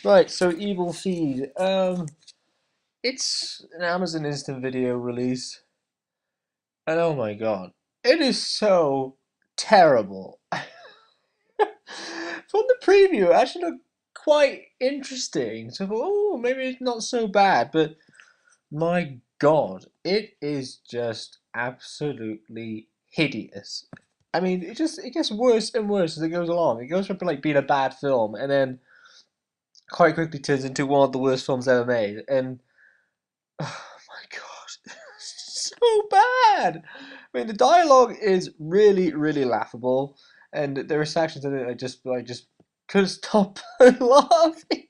Right, so Evil Feed. It's an Amazon Instant Video release, and oh my god, it is so terrible. From the preview, it actually looked quite interesting. So, oh, maybe it's not so bad, but my god, it is just absolutely hideous. I mean, it gets worse and worse as it goes along. It goes from like being a bad film, and then quite quickly turns into one of the worst films ever made. And oh my god, so bad. I mean, the dialogue is really, really laughable, and there are sections in it I just couldn't stop laughing.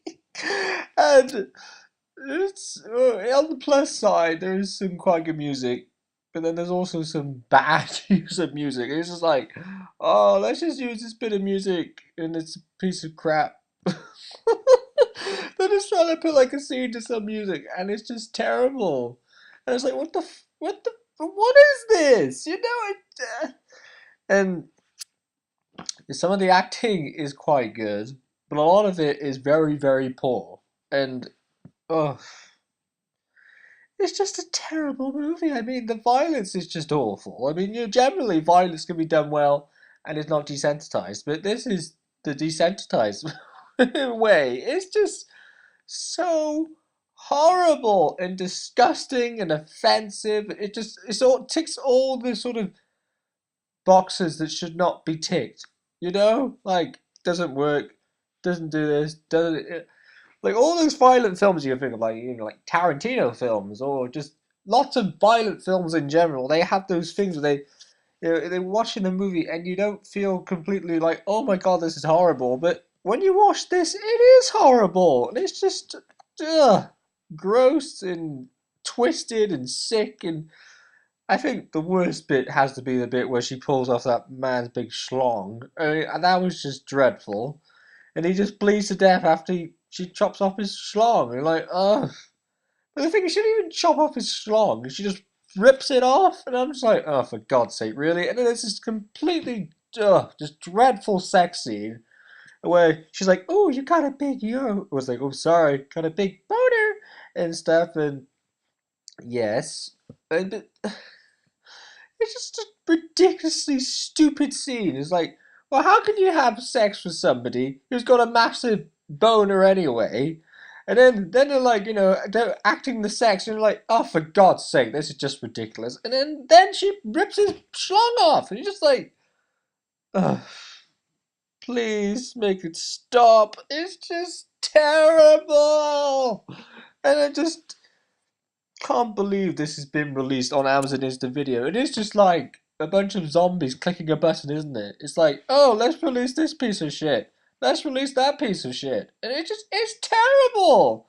And it's on the plus side, there is some quite good music, but then there's also some bad use of music. It's just like, oh, let's just use this bit of music, and it's a piece of crap. They're just trying to put like a scene to some music, and it's just terrible. And it's like, what is this? And some of the acting is quite good, but a lot of it is very, very poor. And oh, it's just a terrible movie. I mean, the violence is just awful. I mean, generally violence can be done well and it's not desensitized, but this is the desensitized way. It's just so horrible and disgusting and offensive. It's all ticks all the sort of boxes that should not be ticked. Like doesn't work, doesn't do this, doesn't like all those violent films you can think of, like like Tarantino films or just lots of violent films in general. They have those things where they're watching the movie and you don't feel completely like, oh my god, this is horrible. But when you watch this, it is horrible, and it's just ugh, gross and twisted and sick. And I think the worst bit has to be the bit where she pulls off that man's big schlong. I mean, and that was just dreadful. And he just bleeds to death after she chops off his schlong. And you're like, oh. But the thing is, she didn't even chop off his schlong. She just rips it off. And I'm just like, oh, for God's sake, really? And then there's this completely, just dreadful sex scene where she's like, oh, you got a big yo. I was like, oh, sorry, got a big boner and stuff. And yes. And it's just a ridiculously stupid scene. It's like, well, how can you have sex with somebody who's got a massive boner anyway? And then they're like, they're acting the sex, and you're like, oh, for God's sake, this is just ridiculous. And then she rips his schlong off, and you're just like, ugh, please make it stop. It's just terrible. And I just can't believe this has been released on Amazon Instant Video. It is just like a bunch of zombies clicking a button, isn't it? It's like, oh, let's release this piece of shit. Let's release that piece of shit. And it's terrible.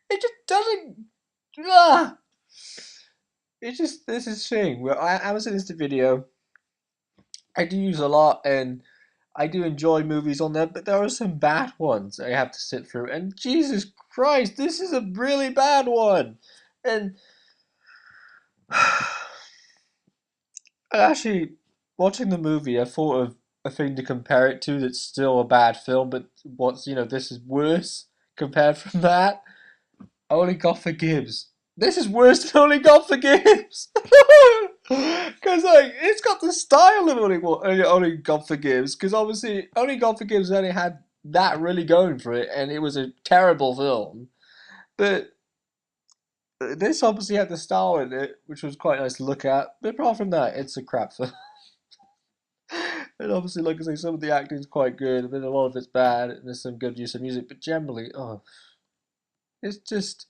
It just doesn't. Ah. It's just, this is thing. Where Amazon Instant Video, I do use a lot, and I do enjoy movies on there, but there are some bad ones I have to sit through. And Jesus Christ, this is a really bad one. And actually, watching the movie, I thought of a thing to compare it to that's still a bad film, but this is worse compared from that. Only God Forgives. This is worse than Only God Forgives! Because, like, it's got the style of Only God Forgives, because obviously, Only God Forgives only had that really going for it, and it was a terrible film. But this obviously had the style in it, which was quite nice to look at. But apart from that, it's a crap film. And obviously, like I say, some of the acting is quite good, but a lot of it's bad, and there's some good use of music. But generally, oh, it's just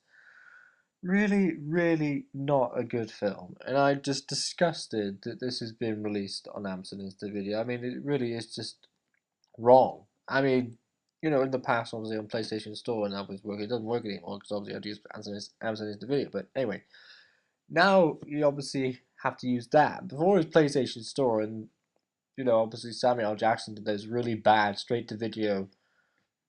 really, really not a good film. And I'm just disgusted that this has been released on Amazon Instant Video. I mean, it really is just wrong. I mean, in the past, obviously on PlayStation Store, and that was working. It doesn't work anymore because obviously I have to use Amazon Instant Video. But anyway, now you obviously have to use that. Before it was PlayStation Store, and obviously Samuel L. Jackson did those really bad straight to video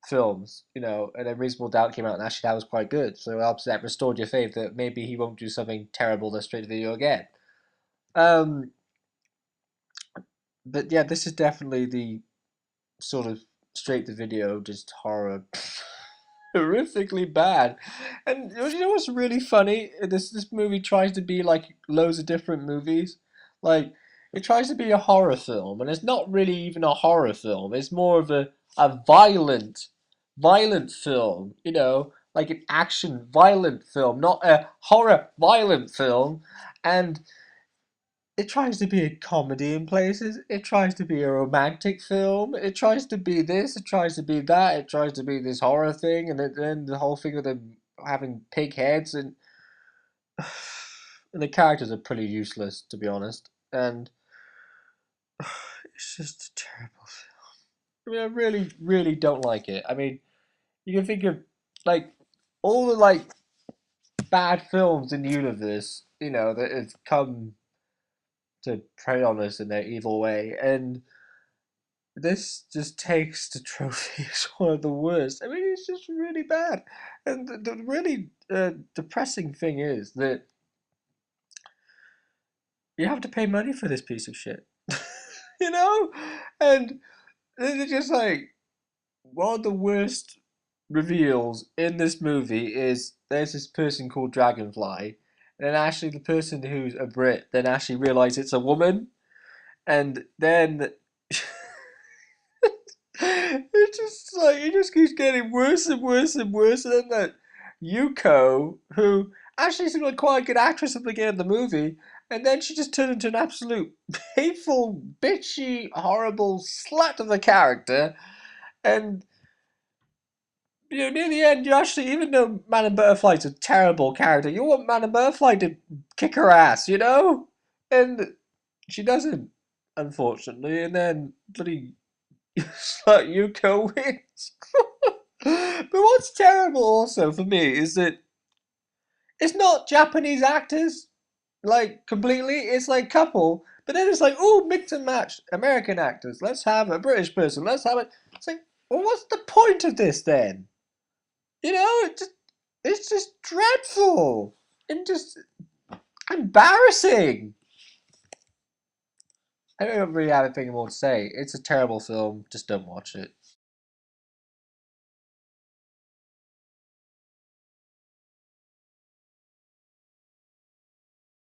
films, and then Reasonable Doubt came out, and actually that was quite good. So obviously that restored your faith that maybe he won't do something terrible that's straight to video again. Um, but yeah, this is definitely the sort of straight to video, just horror. horrifically bad. And you know what's really funny? This movie tries to be like loads of different movies. Like it tries to be a horror film, and it's not really even a horror film. It's more of a violent film. You know, like an action violent film, not a horror violent film. And it tries to be a comedy in places. It tries to be a romantic film. It tries to be this. It tries to be that. It tries to be this horror thing, and then the whole thing of them having pig heads and the characters are pretty useless, to be honest. And it's just a terrible film. I mean, I really, really don't like it. I mean, you can think of like all the like bad films in the universe, you know, that have come to prey on us in their evil way, and this just takes the trophy as one of the worst. I mean, it's just really bad. And the really depressing thing is that you have to pay money for this piece of shit. You know? And they're just like, one of the worst reveals in this movie is there's this person called Dragonfly. And then actually the person who's a Brit then actually realizes it's a woman. And then it's just like it just keeps getting worse and worse and worse. And then that Yuko, who actually seemed like quite a good actress at the beginning of the movie, and then she just turned into an absolute hateful, bitchy, horrible slut of a character. And you know, near the end, you actually, even though Madame Butterfly's a terrible character, you want Madame Butterfly to kick her ass, you know? And she doesn't, unfortunately. And then bloody slut Yuko wins. But what's terrible also for me is that it's not Japanese actors, like completely. It's like couple, but then it's like, oh, mix and match American actors. Let's have a British person. Let's have it. It's like, well, what's the point of this then? You know, it's just dreadful and just embarrassing. I don't really have anything more to say. It's a terrible film. Just don't watch it.